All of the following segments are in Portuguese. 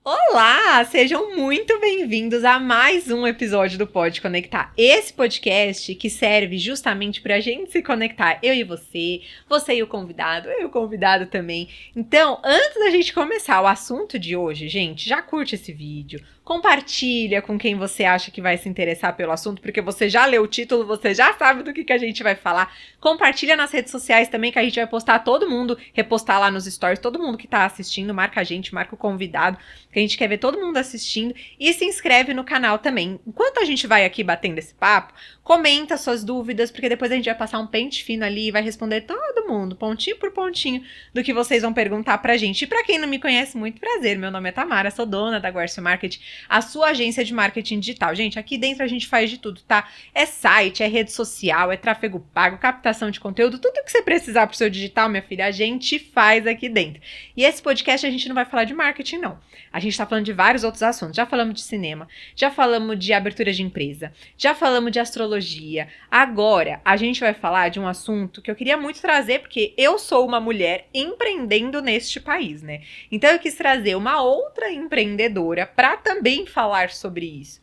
Olá, sejam muito bem-vindos a mais um episódio do Pode Conectar. Esse podcast que serve justamente para a gente se conectar, eu e você e o convidado, eu e o convidado também. Então, antes da gente começar o assunto de hoje, gente, já curte esse vídeo, compartilha com quem você acha que vai se interessar pelo assunto, porque você já leu o título, você já sabe do que a gente vai falar. Compartilha nas redes sociais também, que a gente vai postar todo mundo, repostar lá nos stories, todo mundo que tá assistindo, marca a gente, marca o convidado, que a gente quer ver todo mundo assistindo, e se inscreve no canal também. Enquanto a gente vai aqui batendo esse papo, comenta suas dúvidas, porque depois a gente vai passar um pente fino ali e vai responder todo mundo, pontinho por pontinho, do que vocês vão perguntar pra gente. E pra quem não me conhece, muito prazer, meu nome é Tamara, sou dona da Guercio Marketing, a sua agência de marketing digital. Gente, aqui dentro a gente faz de tudo, tá? É site, é rede social, é tráfego pago, captação de conteúdo, tudo que você precisar pro seu digital, minha filha, a gente faz aqui dentro. E esse podcast a gente não vai falar de marketing, não. A gente tá falando de vários outros assuntos. Já falamos de cinema, já falamos de abertura de empresa, já falamos de astrologia. Agora, a gente vai falar de um assunto que eu queria muito trazer, porque eu sou uma mulher empreendendo neste país, né? Então eu quis trazer uma outra empreendedora para também falar sobre isso.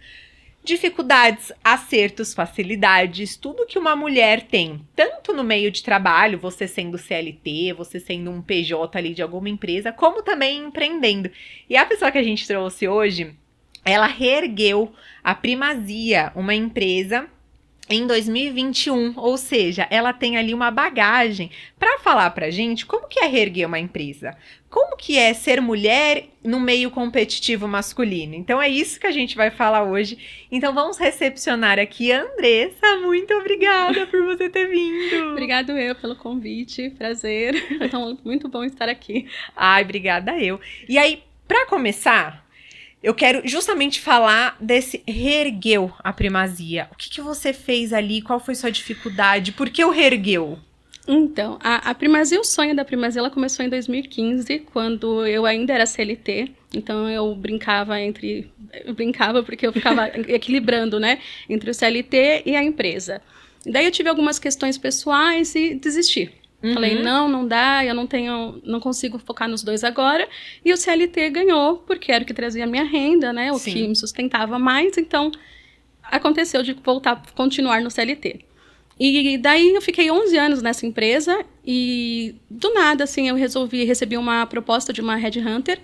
Dificuldades, acertos, facilidades, tudo que uma mulher tem, tanto no meio de trabalho, você sendo CLT, você sendo um PJ ali de alguma empresa, como também empreendendo. E a pessoa que a gente trouxe hoje, ela reergueu a Primazia, uma empresa em 2021, ou seja, ela tem ali uma bagagem para falar pra gente como que é reerguer uma empresa, como que é ser mulher no meio competitivo masculino. Então é isso que a gente vai falar hoje. Então vamos recepcionar aqui a Andressa. Muito obrigada por você ter vindo. Obrigado eu pelo convite, prazer. Então, muito bom estar aqui. Ai, obrigada eu. E aí, para começar, eu quero justamente falar desse reergueu a Primazia. O que você fez ali? Qual foi sua dificuldade? Por que o reergueu? Então, a Primazia, o sonho da Primazia, ela começou em 2015, quando eu ainda era CLT. Então, eu brincava porque eu ficava equilibrando, né, entre o CLT e a empresa. Daí eu tive algumas questões pessoais e desisti. Falei, não dá, eu não consigo focar nos dois agora. E o CLT ganhou, porque era o que trazia a minha renda, né? O que me sustentava mais. Então, aconteceu de continuar no CLT. E daí eu fiquei 11 anos nessa empresa e do nada, assim, eu recebi uma proposta de uma headhunter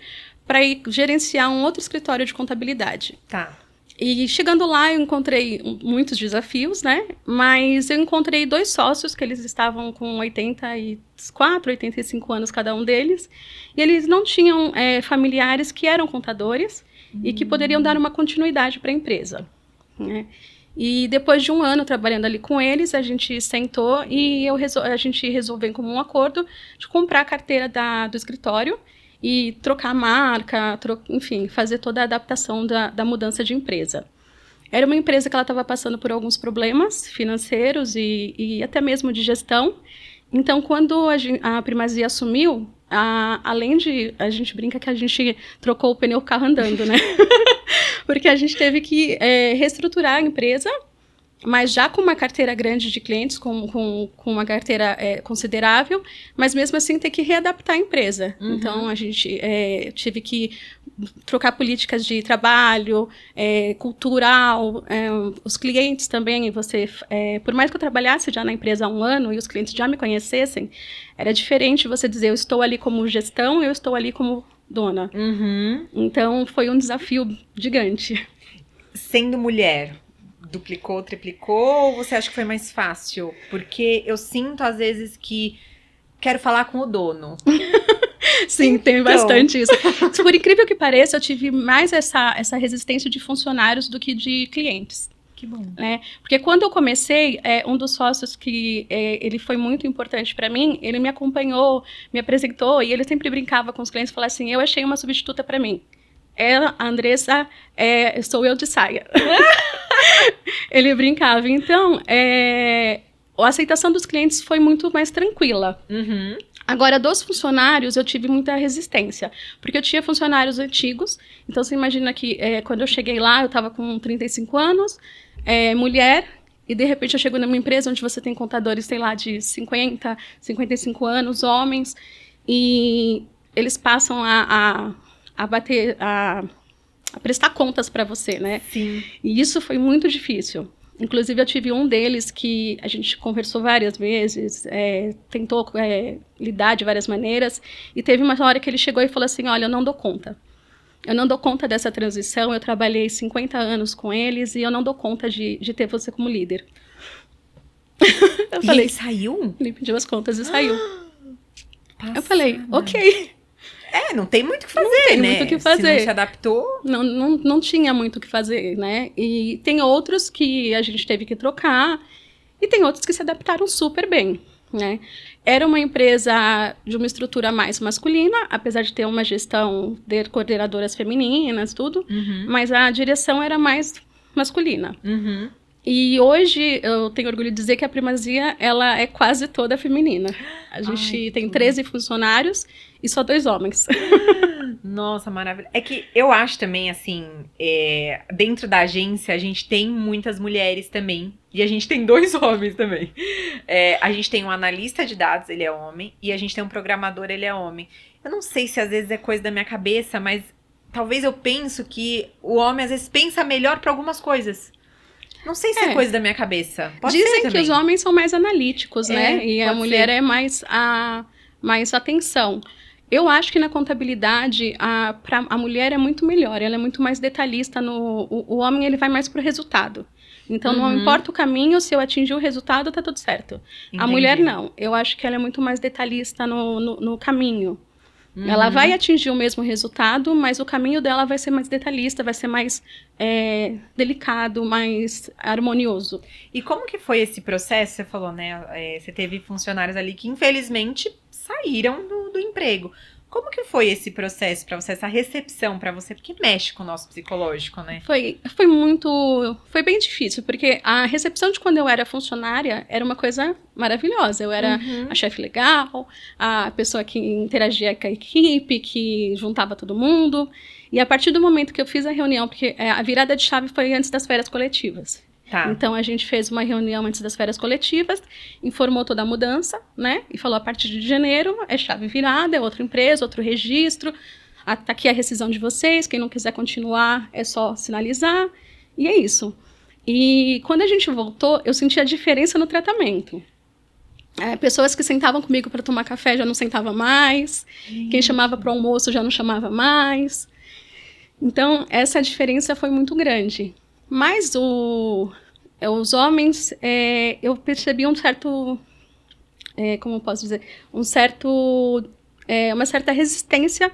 para ir gerenciar um outro escritório de contabilidade. Tá. E chegando lá, eu encontrei muitos desafios, né? Mas eu encontrei 2 sócios, que eles estavam com 84, 85 anos cada um deles. E eles não tinham familiares que eram contadores e que poderiam dar uma continuidade para a empresa, né? E depois de 1 ano trabalhando ali com eles, a gente sentou e a gente resolveu em comum acordo de comprar a carteira do escritório e trocar a marca, enfim, fazer toda a adaptação da mudança de empresa. Era uma empresa que ela estava passando por alguns problemas financeiros e até mesmo de gestão. Então, quando a Primazia assumiu, além de... A gente brinca que a gente trocou o pneu carro andando, né? Porque a gente teve que reestruturar a empresa, mas já com uma carteira grande de clientes, com uma carteira considerável, mas mesmo assim ter que readaptar a empresa. Então, a gente tive que trocar políticas de trabalho, cultural, os clientes também. Por mais que eu trabalhasse já na empresa há 1 ano e os clientes já me conhecessem, era diferente você dizer, eu estou ali como gestão, eu estou ali como dona. Então, foi um desafio gigante. Sendo mulher, duplicou, triplicou, ou você acha que foi mais fácil? Porque eu sinto, às vezes, que quero falar com o dono. Sim, tem bastante isso. Por incrível que pareça, eu tive mais essa resistência de funcionários do que de clientes. Que bom. Né? Porque quando eu comecei, um dos sócios que ele foi muito importante para mim, ele me acompanhou, me apresentou, e ele sempre brincava com os clientes e falava assim, eu achei uma substituta para mim. Ela, a Andressa, sou eu de saia. Ele brincava. Então, a aceitação dos clientes foi muito mais tranquila. Agora, dos funcionários, eu tive muita resistência, porque eu tinha funcionários antigos. Então, você imagina que quando eu cheguei lá, eu estava com 35 anos, mulher, e de repente eu chego numa empresa onde você tem contadores, sei lá, de 50, 55 anos, homens, e eles passam a a prestar contas para você, né? Sim. E isso foi muito difícil. Inclusive, eu tive um deles que a gente conversou várias vezes, tentou lidar de várias maneiras, e teve uma hora que ele chegou e falou assim, olha, eu não dou conta. Eu não dou conta dessa transição, eu trabalhei 50 anos com eles, e eu não dou conta de ter você como líder. Eu falei, ele saiu? Ele pediu as contas e saiu. Passada. Eu falei, ok. Não tem muito o que fazer, Não tem né? muito o que fazer. Se não se adaptou... Não tinha muito o que fazer, né? E tem outros que a gente teve que trocar, e tem outros que se adaptaram super bem, né? Era uma empresa de uma estrutura mais masculina, apesar de ter uma gestão de coordenadoras femininas, tudo, mas a direção era mais masculina. E hoje eu tenho orgulho de dizer que a Primazia, ela é quase toda feminina. A gente tem 13 funcionários e só 2 homens. Nossa, maravilha. É que eu acho também, assim, dentro da agência a gente tem muitas mulheres também. E a gente tem 2 homens também. A gente tem um analista de dados, ele é homem. E a gente tem um programador, ele é homem. Eu não sei se às vezes é coisa da minha cabeça, mas talvez eu penso que o homem às vezes pensa melhor para algumas coisas. Não sei se é coisa da minha cabeça. Pode Dizem ser que os homens são mais analíticos, né? É, E a pode mulher ser. é mais atenção. Eu acho que na contabilidade a mulher é muito melhor, ela é muito mais detalhista. O homem ele vai mais pro resultado. Então não importa o caminho, se eu atingir o resultado, tá tudo certo. A Entendi. mulher não. Eu acho que ela é muito mais detalhista no caminho. Ela vai atingir o mesmo resultado, mas o caminho dela vai ser mais detalhista, vai ser mais delicado, mais harmonioso. E como que foi esse processo? Você falou, né? Você teve funcionários ali que infelizmente saíram do emprego. Como que foi esse processo pra você, essa recepção pra você? Porque mexe com o nosso psicológico, né? Foi bem difícil, porque a recepção de quando eu era funcionária era uma coisa maravilhosa. Eu era a chefe legal, a pessoa que interagia com a equipe, que juntava todo mundo. E a partir do momento que eu fiz a reunião, porque a virada de chave foi antes das férias coletivas. Tá. Então, a gente fez uma reunião antes das férias coletivas, informou toda a mudança, né? E falou, a partir de janeiro, é chave virada, é outra empresa, outro registro. Tá aqui a rescisão de vocês, quem não quiser continuar, é só sinalizar. E é isso. E quando a gente voltou, eu senti a diferença no tratamento. Pessoas que sentavam comigo para tomar café já não sentava mais. Quem chamava para o almoço já não chamava mais. Então, essa diferença foi muito grande. Mas os homens, eu percebi um certo, como eu posso dizer, uma certa resistência,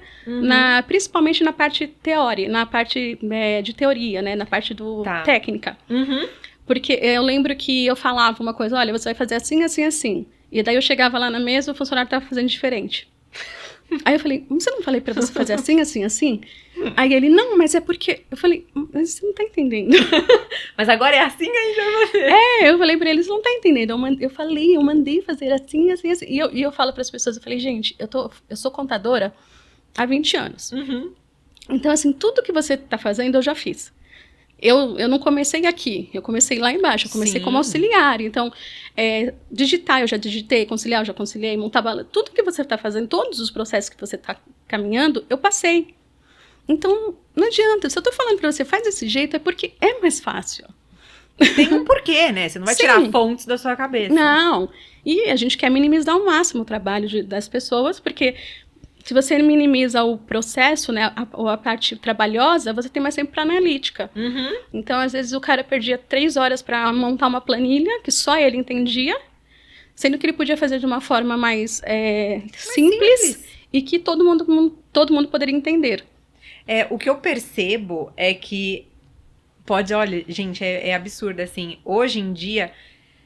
principalmente na parte teórica, na parte de teoria, né, na parte técnica. Porque eu lembro que eu falava uma coisa, olha, você vai fazer assim, assim, assim. E daí eu chegava lá na mesa e o funcionário estava fazendo diferente. Aí eu falei, você não falei pra você fazer assim, assim, assim? Aí ele, não, mas é porque... Eu falei, mas você não tá entendendo. Mas agora é assim que a gente vai fazer. Eu falei pra eles, não tá entendendo. Eu mandei fazer assim, assim, assim. E eu falo pras pessoas, eu falei, gente, eu sou contadora há 20 anos. Então, assim, tudo que você tá fazendo, eu já fiz. Eu não comecei aqui, eu comecei lá embaixo, eu comecei como auxiliar. Então, digitar, eu já digitei, conciliar, eu já conciliei, montar bala. Tudo que você está fazendo, todos os processos que você está caminhando, eu passei. Então, não adianta. Se eu estou falando para você, faz desse jeito, é porque é mais fácil. Tem um porquê, né? Você não vai tirar fontes da sua cabeça. Não. E a gente quer minimizar ao máximo o trabalho das pessoas, porque... Se você minimiza o processo, né, a parte trabalhosa, você tem mais tempo para analítica. Então, às vezes, o cara perdia 3 horas para montar uma planilha, que só ele entendia, sendo que ele podia fazer de uma forma mais simples e que todo mundo poderia entender. O que eu percebo é que olha, gente, é absurdo, assim, hoje em dia,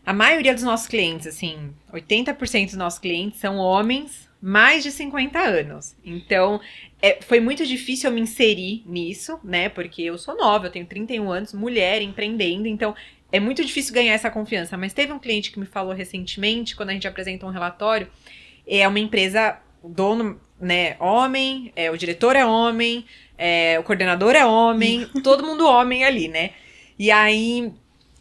a maioria dos nossos clientes, assim, 80% dos nossos clientes são homens mais de 50 anos. Então, foi muito difícil eu me inserir nisso, né? Porque eu sou nova, eu tenho 31 anos, mulher, empreendendo. Então, é muito difícil ganhar essa confiança. Mas teve um cliente que me falou recentemente, quando a gente apresentou um relatório, é uma empresa, o dono, né, homem, o diretor é homem, o coordenador é homem, todo mundo homem ali, né? E aí,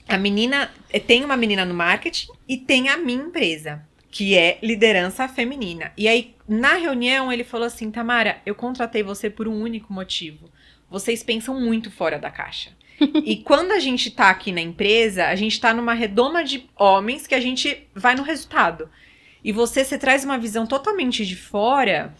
a menina, tem uma menina no marketing e tem a minha empresa. que é liderança feminina. E aí, na reunião, ele falou assim, Tamara, eu contratei você por um único motivo. Vocês pensam muito fora da caixa. E quando a gente tá aqui na empresa, a gente tá numa redoma de homens que a gente vai no resultado. E você traz uma visão totalmente de fora,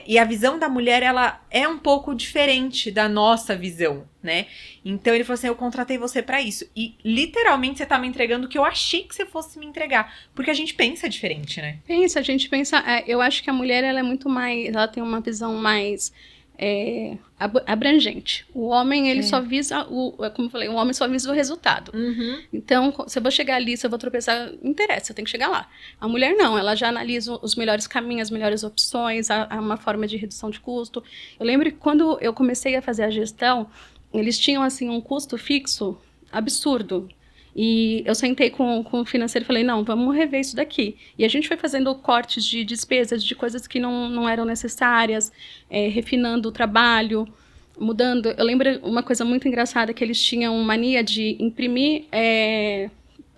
e a visão da mulher, ela é um pouco diferente da nossa visão, né? Então ele falou assim, eu contratei você pra isso. E literalmente você tá me entregando o que eu achei que você fosse me entregar. Porque a gente pensa diferente, né? A gente pensa, eu acho que a mulher, ela é muito mais, ela tem uma visão mais abrangente. O homem, ele só visa, como eu falei, o homem só visa o resultado. Uhum. Então, se eu vou chegar ali, se eu vou tropeçar, não interessa, eu tenho que chegar lá. A mulher não, ela já analisa os melhores caminhos, as melhores opções, uma forma de redução de custo. Eu lembro que quando eu comecei a fazer a gestão, eles tinham, assim, um custo fixo absurdo. E eu sentei com o financeiro e falei, não, vamos rever isso daqui. E a gente foi fazendo cortes de despesas, de coisas que não eram necessárias, refinando o trabalho, mudando. Eu lembro uma coisa muito engraçada, que eles tinham mania de imprimir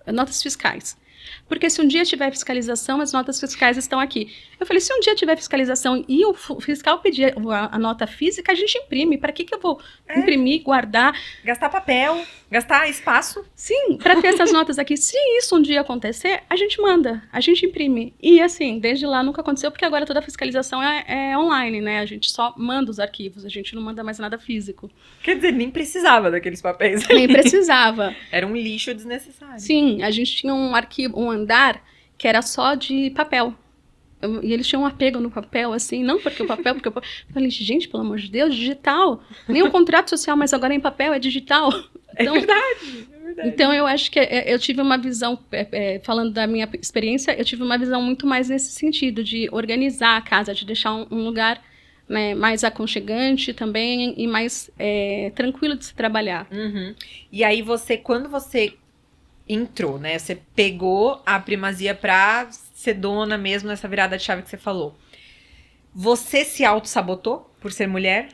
notas fiscais. Porque se um dia tiver fiscalização, as notas fiscais estão aqui. Eu falei, se um dia tiver fiscalização e o fiscal pedir a nota física, a gente imprime. Para que eu vou imprimir, guardar? Gastar papel, gastar espaço. Sim, para ter essas notas aqui. Se isso um dia acontecer, a gente manda, a gente imprime. E assim, desde lá nunca aconteceu, porque agora toda a fiscalização é online, né? A gente só manda os arquivos, a gente não manda mais nada físico. Quer dizer, nem precisava daqueles papéis. Nem precisava. Era um lixo desnecessário. Sim, a gente tinha um arquivo, um andar que era só de papel. E eles tinham um apego no papel, assim, não porque o papel, porque eu falei, gente, pelo amor de Deus, digital. Nem o contrato social, mas agora em papel, é digital. Então, é verdade. Então, eu acho que eu tive uma visão, falando da minha experiência, eu tive uma visão muito mais nesse sentido, de organizar a casa, de deixar um lugar, né, mais aconchegante também e mais tranquilo de se trabalhar. Uhum. E aí, quando você entrou, né? Você pegou a primazia pra ser dona mesmo nessa virada de chave que você falou. Você se auto-sabotou por ser mulher?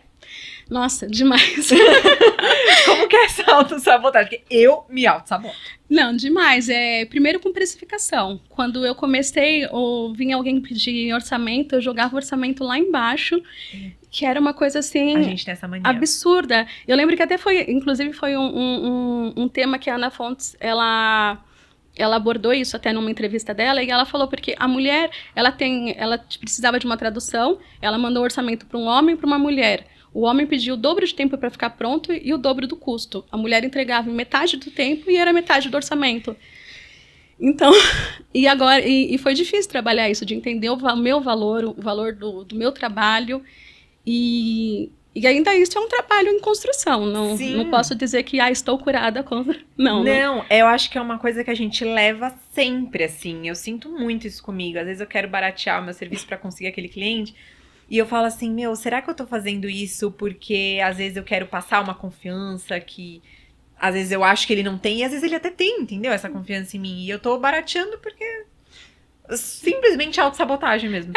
Nossa, demais. Como que é essa auto-sabotagem? Porque eu me auto-saboto. Não, demais. Primeiro com precificação. Quando eu comecei, vinha alguém pedir orçamento, eu jogava o orçamento lá embaixo, que era uma coisa assim... A gente tem essa mania. Absurda. Eu lembro que até inclusive foi um tema que a Ana Fontes, ela abordou isso até numa entrevista dela, e ela falou porque a mulher, ela precisava de uma tradução, ela mandou o orçamento para um homem e para uma mulher. O homem pediu o dobro de tempo para ficar pronto e o dobro do custo. A mulher entregava em metade do tempo e era metade do orçamento. Então, e foi difícil trabalhar isso, de entender o meu valor, o valor do meu trabalho. E ainda isso é um trabalho em construção. Não posso dizer que estou curada contra... Não, eu acho que é uma coisa que a gente leva sempre, assim. Eu sinto muito isso comigo. Às vezes eu quero baratear o meu serviço para conseguir aquele cliente. E eu falo assim, será que eu tô fazendo isso porque às vezes eu quero passar uma confiança que às vezes eu acho que ele não tem, e às vezes ele até tem, entendeu? Essa confiança em mim. E eu tô barateando porque simplesmente autossabotagem mesmo.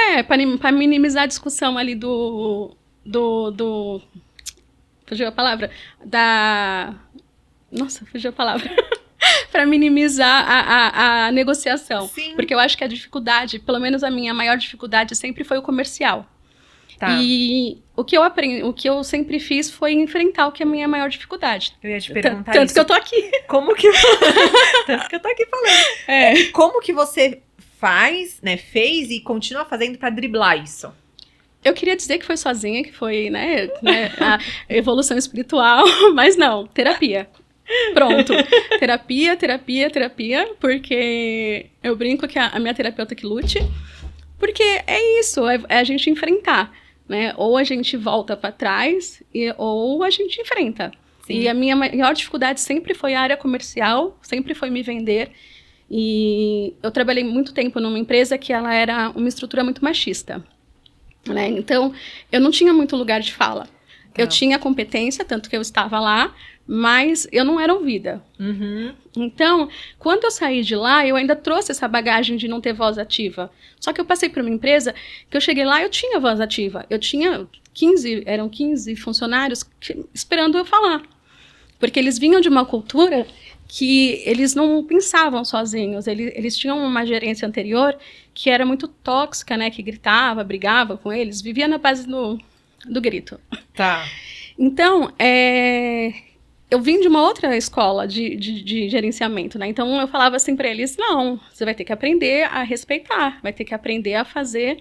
Pra minimizar a discussão ali fugiu a palavra? Nossa, fugiu a palavra. Para minimizar a negociação. Sim. Porque eu acho que a dificuldade, pelo menos a minha maior dificuldade sempre foi o comercial. Tá. E o que eu aprendi, o que eu sempre fiz foi enfrentar o que é a minha maior dificuldade. Eu ia te perguntar tanto isso. que eu tô aqui. Como que... Tanto que eu tô aqui falando. Como que você fez e continua fazendo pra driblar isso? Eu queria dizer que foi sozinha, que foi, né, a evolução espiritual, mas não, terapia. Pronto. Terapia, porque eu brinco que a minha terapeuta que lute, porque é isso, é a gente enfrentar, né? Ou a gente volta para trás, ou a gente enfrenta. Sim. E a minha maior dificuldade sempre foi a área comercial, sempre foi me vender. E eu trabalhei muito tempo numa empresa que ela era uma estrutura muito machista, né? Então, eu não tinha muito lugar de fala. Eu tinha competência, tanto que eu estava lá, mas eu não era ouvida. Uhum. Então, quando eu saí de lá, eu ainda trouxe essa bagagem de não ter voz ativa. Só que eu passei por uma empresa que eu cheguei lá, eu tinha voz ativa. Eu tinha 15 funcionários esperando eu falar. Porque eles vinham de uma cultura que eles não pensavam sozinhos, eles tinham uma gerência anterior que era muito tóxica, né, que gritava, brigava com eles, vivia na base do grito. Tá. Então, eu vim de uma outra escola de gerenciamento, né? Então eu falava assim para eles, não, você vai ter que aprender a respeitar, vai ter que aprender a fazer.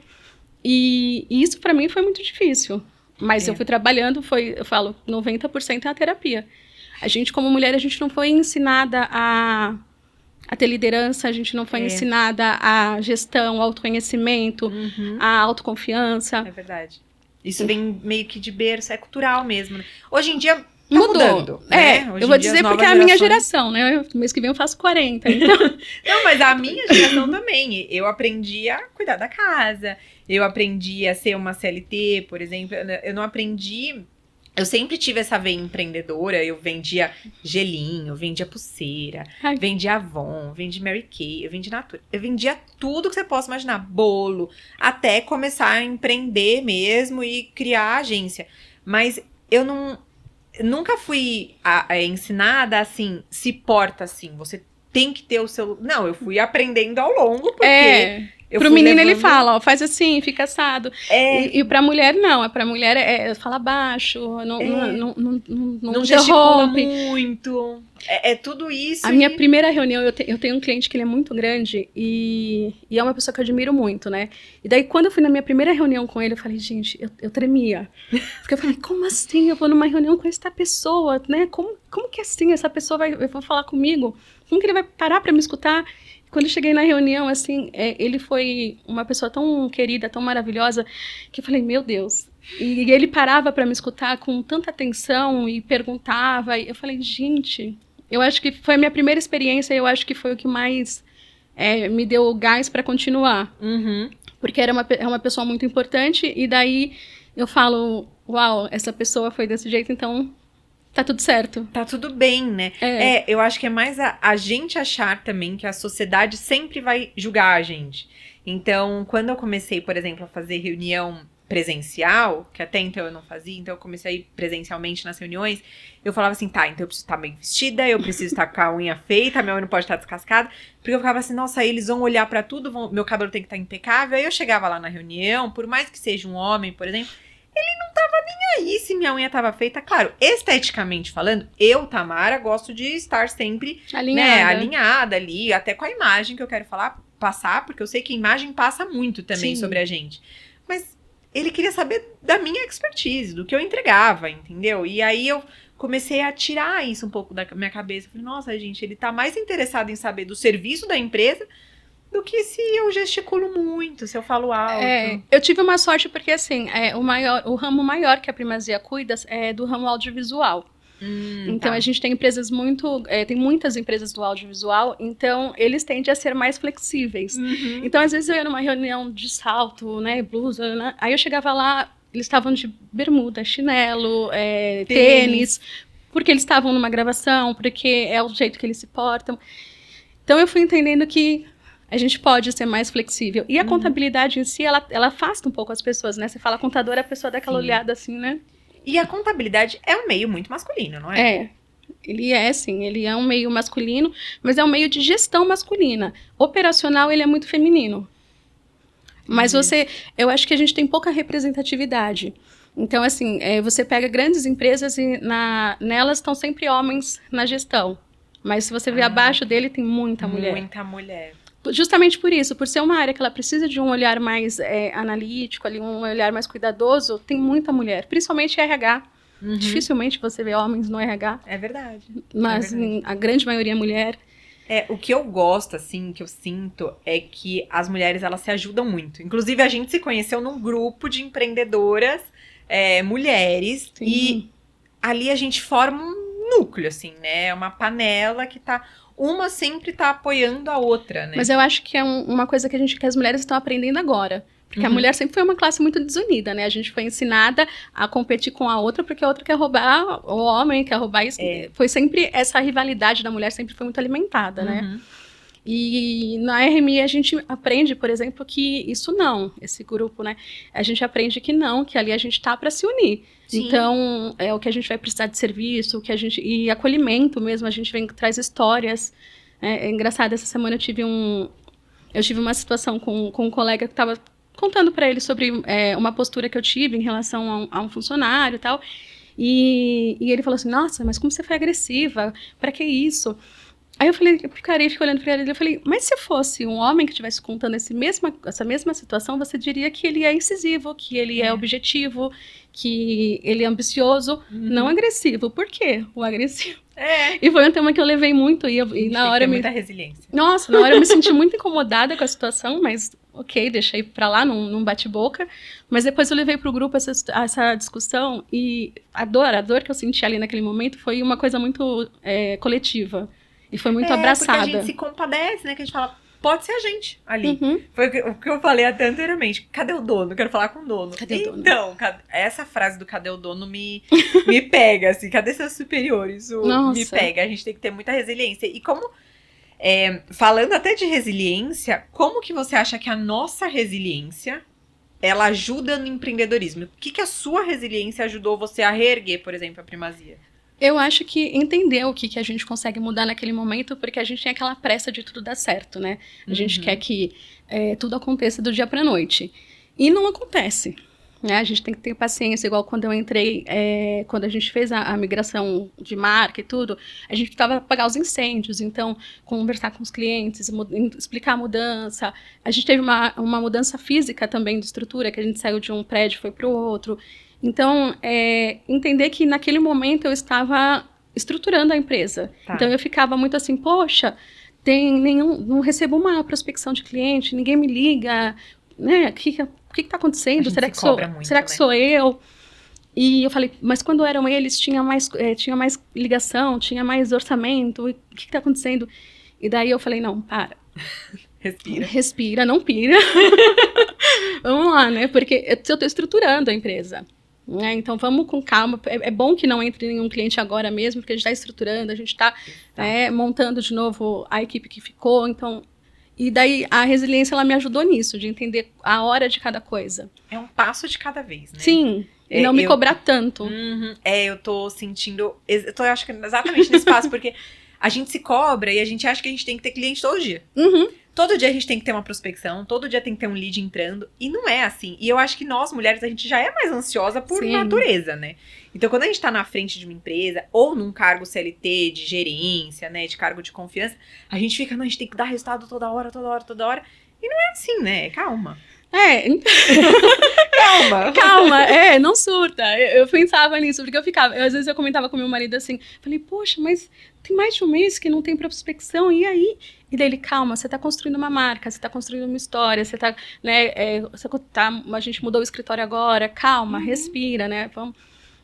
E isso para mim foi muito difícil. Mas eu fui trabalhando, eu falo, 90% é a terapia. A gente, como mulher, a gente não foi ensinada a ter liderança, a gente não foi ensinada a gestão, autoconhecimento, a autoconfiança. É verdade. Isso vem meio que de berço, é cultural mesmo. Né? Hoje em dia... Tá mudou. Mudando, né? Eu vou dizer porque é a minha geração, né? Mês que vem eu faço 40, então... Não, mas a minha geração também. Eu aprendi a cuidar da casa, eu aprendi a ser uma CLT, por exemplo. Eu não aprendi... Eu sempre tive essa veia empreendedora, eu vendia gelinho, vendia pulseira, vendia Avon, vendia Mary Kay, eu vendia Natura. Eu vendia tudo que você possa imaginar, bolo, até começar a empreender mesmo e criar a agência. Mas eu nunca fui ensinada assim, se porta assim, você tem que ter o seu... Não, eu fui aprendendo ao longo, porque... Pro menino ele fala, ó, faz assim, fica assado. E pra mulher não, pra mulher fala baixo, não gesticula muito. É tudo isso. A minha primeira reunião, eu tenho um cliente que ele é muito grande e é uma pessoa que eu admiro muito, né? E daí quando eu fui na minha primeira reunião com ele, eu falei, gente, eu tremia. Porque eu falei, como assim? Eu vou numa reunião com essa pessoa, né? Como que assim essa pessoa vai falar comigo? Como que ele vai parar pra me escutar? Quando eu cheguei na reunião, assim, ele foi uma pessoa tão querida, tão maravilhosa, que eu falei, meu Deus. E ele parava para me escutar com tanta atenção e perguntava. E eu falei, gente, eu acho que foi a minha primeira experiência e eu acho que foi o que mais me deu gás para continuar. Porque era uma pessoa muito importante e daí eu falo, uau, essa pessoa foi desse jeito, então... Tá tudo certo. Tá tudo bem, né? Eu acho que é mais a gente achar também que a sociedade sempre vai julgar a gente. Então, quando eu comecei, por exemplo, a fazer reunião presencial, que até então eu não fazia, então eu comecei a ir presencialmente nas reuniões, eu falava assim, tá, então eu preciso estar bem vestida, eu preciso estar com a unha feita, minha unha não pode estar descascada, porque eu ficava assim, nossa, eles vão olhar pra tudo, meu cabelo tem que estar impecável, aí eu chegava lá na reunião, por mais que seja um homem, por exemplo, ele não tava nem aí se minha unha tava feita. Claro, esteticamente falando, eu, Tamara, gosto de estar sempre alinhada ali, até com a imagem que eu quero passar, porque eu sei que a imagem passa muito também sobre a gente. Mas ele queria saber da minha expertise, do que eu entregava, entendeu? E aí eu comecei a tirar isso um pouco da minha cabeça. Falei, nossa, gente, ele tá mais interessado em saber do serviço da empresa do que se eu gesticulo muito, se eu falo alto. Eu tive uma sorte porque, assim, o ramo maior que a Primazia cuida é do ramo audiovisual. Então, a gente tem empresas tem muitas empresas do audiovisual, então eles tendem a ser mais flexíveis. Então, às vezes eu ia numa reunião de salto, né, blusa, né? Aí eu chegava lá, eles estavam de bermuda, chinelo, tênis, porque eles estavam numa gravação, porque é o jeito que eles se portam. Então, eu fui entendendo que a gente pode ser mais flexível. E a contabilidade em si, ela afasta um pouco as pessoas, né? Você fala contador, a pessoa dá aquela olhada assim, né? E a contabilidade é um meio muito masculino, não é? Ele é um meio masculino, mas é um meio de gestão masculina. Operacional, ele é muito feminino. Mas eu acho que a gente tem pouca representatividade. Então, assim, você pega grandes empresas e nelas estão sempre homens na gestão. Mas se você vê abaixo dele, tem muita mulher. Muita mulher. Justamente por isso, por ser uma área que ela precisa de um olhar mais analítico, ali, um olhar mais cuidadoso, tem muita mulher, principalmente RH. Dificilmente você vê homens no RH. É verdade. Mas a grande maioria é mulher. O que eu gosto, assim, que eu sinto, é que as mulheres, elas se ajudam muito. Inclusive, a gente se conheceu num grupo de empreendedoras, mulheres, e ali a gente forma um núcleo, assim, né? Uma panela que uma sempre tá apoiando a outra, né? Mas eu acho que é uma coisa que as mulheres estão aprendendo agora. Porque a mulher sempre foi uma classe muito desunida, né? A gente foi ensinada a competir com a outra porque a outra quer roubar o homem, quer roubar isso. Foi sempre essa rivalidade da mulher, sempre foi muito alimentada, né? E na RMI a gente aprende, por exemplo, que isso não, esse grupo, né? A gente aprende que não, que ali a gente tá para se unir. Sim. Então, é o que a gente vai precisar de serviço, o que a gente e acolhimento mesmo, a gente traz histórias. É engraçado, essa semana eu tive uma situação com um colega que estava contando para ele sobre uma postura que eu tive em relação a um funcionário e tal. E ele falou assim, nossa, mas como você foi agressiva? Para que isso? Aí eu fiquei olhando para ele, eu falei, mas se fosse um homem que estivesse contando essa mesma situação, você diria que ele é incisivo, que ele é objetivo, que ele é ambicioso, não agressivo. Por quê? O agressivo. E foi um tema que eu levei muito, e na hora muita resiliência. Nossa, na hora eu me senti muito incomodada com a situação, mas ok, deixei pra lá, num bate-boca. Mas depois eu levei pro grupo essa discussão, e a dor que eu senti ali naquele momento foi uma coisa muito coletiva. E foi muito abraçada. Porque a gente se compadece, né? Que a gente fala, pode ser a gente ali. Foi o que eu falei até anteriormente. Cadê o dono? Quero falar com o dono. Cadê o dono? Então, essa frase do cadê o dono me pega, assim. Cadê seus superiores? Isso me pega. A gente tem que ter muita resiliência. E como... falando até de resiliência, como que você acha que a nossa resiliência, ela ajuda no empreendedorismo? O que a sua resiliência ajudou você a reerguer, por exemplo, a Primazia? Eu acho que entender o que a gente consegue mudar naquele momento, porque a gente tem aquela pressa de tudo dar certo, né? A gente quer que tudo aconteça do dia pra noite. E não acontece. Né? A gente tem que ter paciência, igual quando eu entrei, quando a gente fez a migração de marca e tudo, a gente precisava apagar os incêndios, então conversar com os clientes, explicar a mudança. A gente teve uma mudança física também de estrutura, que a gente saiu de um prédio e foi para o outro. Então, entender que naquele momento eu estava estruturando a empresa. Tá. Então, eu ficava muito assim, poxa, não recebo uma prospecção de cliente, ninguém me liga, né? O que está acontecendo? Será que sou eu? E eu falei, mas quando eram eles, tinha mais ligação, tinha mais orçamento, e o que está acontecendo? E daí eu falei, não, para. Respira, não pira. Vamos lá, né? Porque eu estou estruturando a empresa. Né? Então, vamos com calma. É bom que não entre nenhum cliente agora mesmo, porque a gente está estruturando, a gente está montando de novo a equipe que ficou. Então, e daí a resiliência, ela me ajudou nisso, de entender a hora de cada coisa. É um passo de cada vez, né? Sim, e não me cobrar tanto. Eu tô sentindo, acho que exatamente nesse passo, porque a gente se cobra e a gente acha que a gente tem que ter cliente todo dia. Todo dia a gente tem que ter uma prospecção, todo dia tem que ter um lead entrando, e não é assim. E eu acho que nós, mulheres, a gente já é mais ansiosa por natureza, né? Então, quando a gente tá na frente de uma empresa, ou num cargo CLT de gerência, né, de cargo de confiança, a gente fica, não, a gente tem que dar resultado toda hora. E não é assim, né? Calma. Calma, não surta. Eu pensava nisso, porque às vezes eu comentava com meu marido assim, falei, poxa, mas tem mais de um mês que não tem prospecção, e aí? E daí ele, calma, você tá construindo uma marca, você tá construindo uma história, você tá, né, a gente mudou o escritório agora, calma, respira, né, vamos...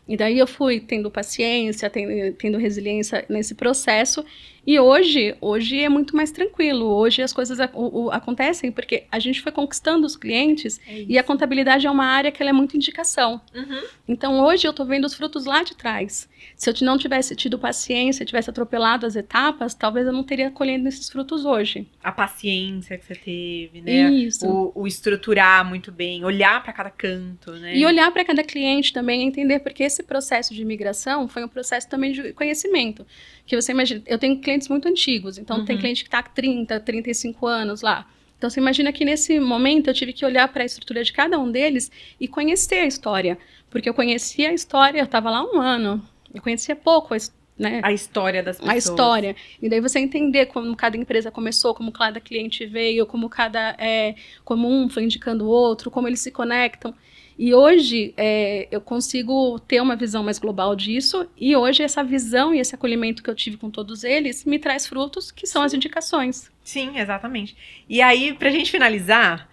E daí eu fui tendo paciência, tendo resiliência nesse processo. E hoje é muito mais tranquilo. Hoje as coisas acontecem porque a gente foi conquistando os clientes e a contabilidade é uma área que ela é muito indicação. Então hoje eu tô vendo os frutos lá de trás. Se eu não tivesse tido paciência, tivesse atropelado as etapas, talvez eu não teria colhendo esses frutos hoje. A paciência que você teve, né? Isso. O estruturar muito bem, olhar para cada canto, né? E olhar para cada cliente também, entender, porque esse processo de migração foi um processo também de conhecimento. Que você imagina, eu tenho clientes muito antigos, então tem cliente que está há 30, 35 anos lá. Então você imagina que nesse momento eu tive que olhar para a estrutura de cada um deles e conhecer a história. Porque eu conhecia a história, eu estava lá 1 ano, eu conhecia pouco né? A história das pessoas. A história. E daí você entender como cada empresa começou, como cada cliente veio, como como um foi indicando o outro, como eles se conectam. E hoje eu consigo ter uma visão mais global disso, e hoje essa visão e esse acolhimento que eu tive com todos eles me traz frutos, que são as indicações. Sim, exatamente. E aí, pra gente finalizar,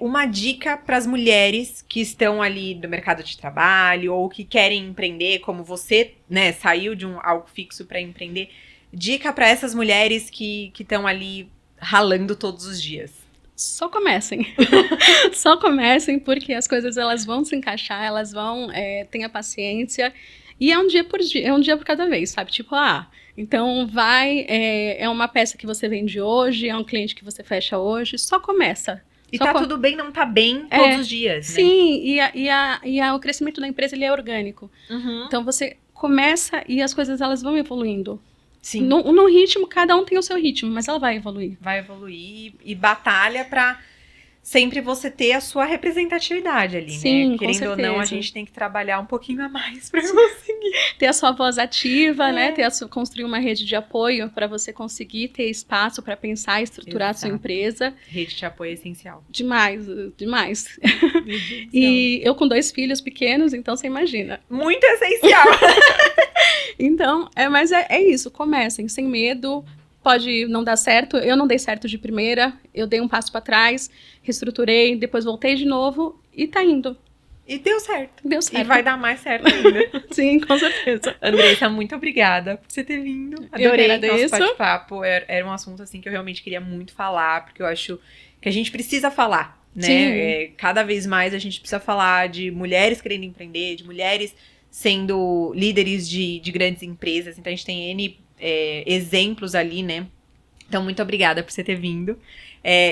uma dica para as mulheres que estão ali no mercado de trabalho ou que querem empreender, como você, né, saiu de algo fixo para empreender. Dica para essas mulheres que estão ali ralando todos os dias. Só comecem. Só comecem, porque as coisas elas vão se encaixar, elas vão, tenha paciência. E é um dia por dia, é um dia por cada vez, sabe? Tipo, então é uma peça que você vende hoje, é um cliente que você fecha hoje, só começa. E tá tudo bem não tá bem todos os dias, né? Sim, o crescimento da empresa, ele é orgânico. Então você começa e as coisas, elas vão evoluindo. Sim. No ritmo, cada um tem o seu ritmo, mas ela vai evoluir. Vai evoluir e batalha pra sempre você ter a sua representatividade ali, Sim, né? Querendo ou não, a gente tem que trabalhar um pouquinho a mais pra conseguir. Ter a sua voz ativa, né? Construir uma rede de apoio para você conseguir ter espaço para pensar e estruturar a sua empresa. Rede de apoio é essencial. Demais, demais. E eu com 2 filhos pequenos, então você imagina. Muito essencial. Então, mas é isso, comecem sem medo. Pode não dar certo, eu não dei certo de primeira, eu dei um passo para trás, reestruturei, depois voltei de novo e tá indo. E deu certo. Deu certo. E vai dar mais certo ainda. Sim, com certeza. Andressa, muito obrigada por você ter vindo. Adorei nosso bate-papo. Era um assunto assim que eu realmente queria muito falar, porque eu acho que a gente precisa falar, né? Cada vez mais a gente precisa falar de mulheres querendo empreender, de mulheres sendo líderes de grandes empresas. Então a gente tem N exemplos ali, né? Então, muito obrigada por você ter vindo.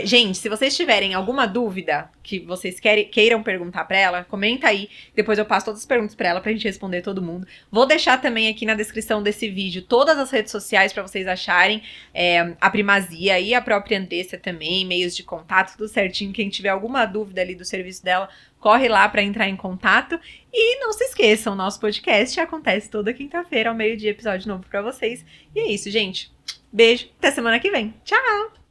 Gente, se vocês tiverem alguma dúvida que vocês queiram perguntar pra ela, comenta aí. Depois eu passo todas as perguntas pra ela pra gente responder todo mundo. Vou deixar também aqui na descrição desse vídeo todas as redes sociais pra vocês acharem a Primazia e a própria Andressa também, meios de contato, tudo certinho. Quem tiver alguma dúvida ali do serviço dela, corre lá pra entrar em contato. E não se esqueçam, nosso podcast acontece toda quinta-feira ao meio-dia, episódio novo pra vocês. E é isso, gente. Beijo, até semana que vem. Tchau!